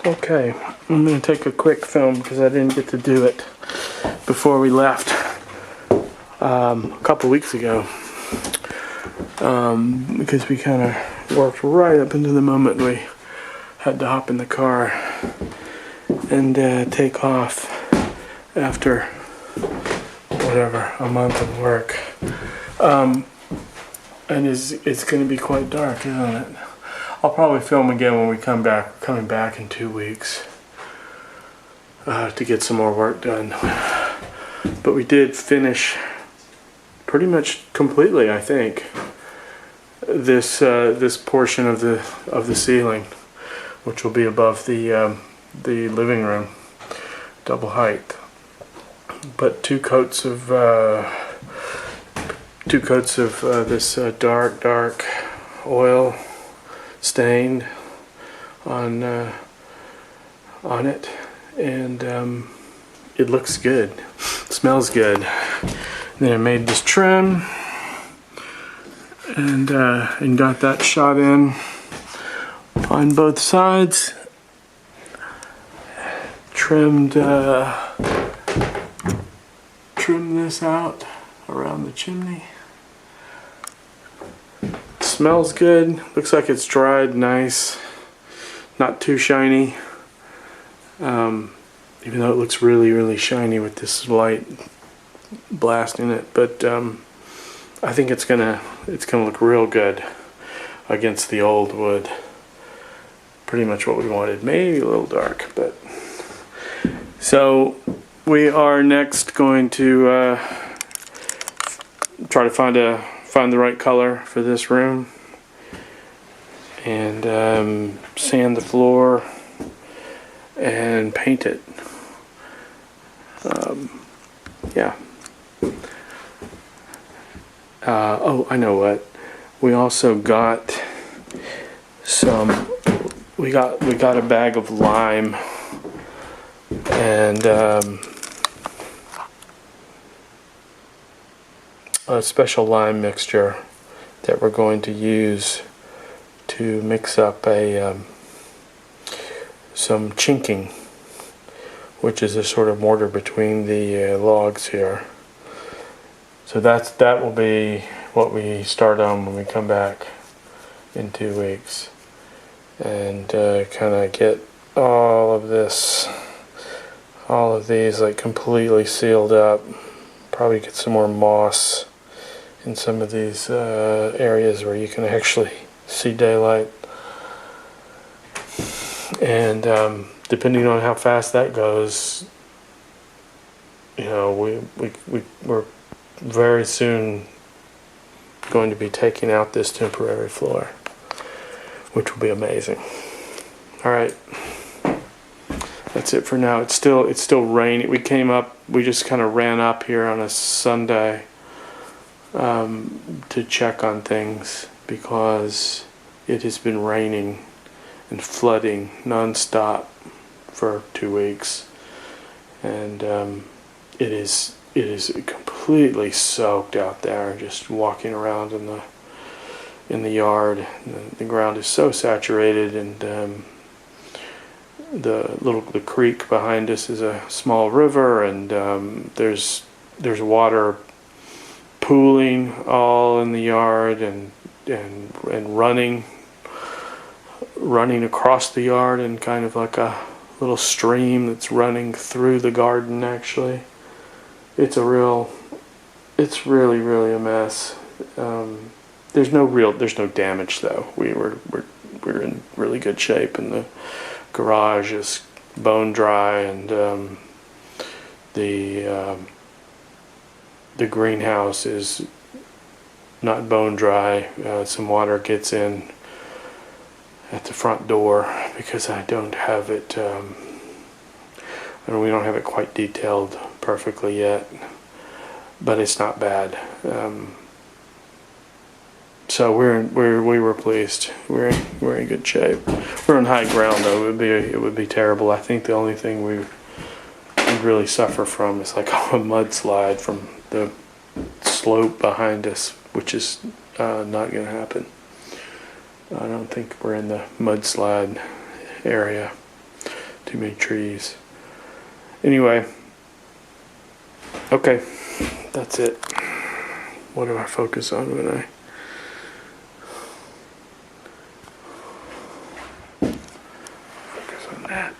Okay, I'm going to take a quick film because I didn't get to do it before we left a couple weeks ago, because we kind of worked right up into the moment we had to hop in the car and take off after whatever, a month of work. And it's going to be quite dark, isn't it? I'll probably film again when we come back. We're coming back in 2 weeks to get some more work done. But we did finish pretty much completely, I think, this portion of the ceiling, which will be above the living room, double height. But two coats of this dark oil stained on it, and it looks good, smells good. And then I made this trim and got that shot in on both sides. Trimmed this out around the chimney. Smells good. Looks like it's dried nice. Not too shiny. Even though it looks really shiny with this light blasting it, but I think it's gonna look real good against the old wood. Pretty much what we wanted. Maybe a little dark, but so we are next going to try to find the right color for this room and sand the floor and paint it. Yeah. Oh, I know what. We also got some. We got a bag of lime and a special lime mixture that we're going to use to mix up some chinking, which is a sort of mortar between the logs here. So that will be what we start on when we come back in 2 weeks, and kind of get all of these like completely sealed up. Probably get some more moss in some of these areas where you can actually see daylight, and depending on how fast that goes, you know, we're very soon going to be taking out this temporary floor, which will be amazing. All right, that's it for now. It's still raining. We just kind of ran up here on a Sunday to check on things because it has been raining and flooding nonstop for 2 weeks, and it is completely soaked out there. Just walking around in the yard, the ground is so saturated, and the creek behind us is a small river, and there's water pooling all in the yard and running across the yard, and kind of like a little stream that's running through the garden. Actually, it's really a mess. There's no damage though. We're in really good shape, and the garage is bone dry, and the greenhouse is not bone dry. Some water gets in at the front door because I don't have it. We don't have it quite detailed perfectly yet, but it's not bad. So we were pleased. We're in good shape. We're on high ground though. It would be terrible. I think the only thing we really suffer from is like a mudslide from the slope behind us, which is not going to happen. I don't think we're in the mudslide area. Too many trees. Anyway. Okay. That's it. What do I focus on when I... focus on that?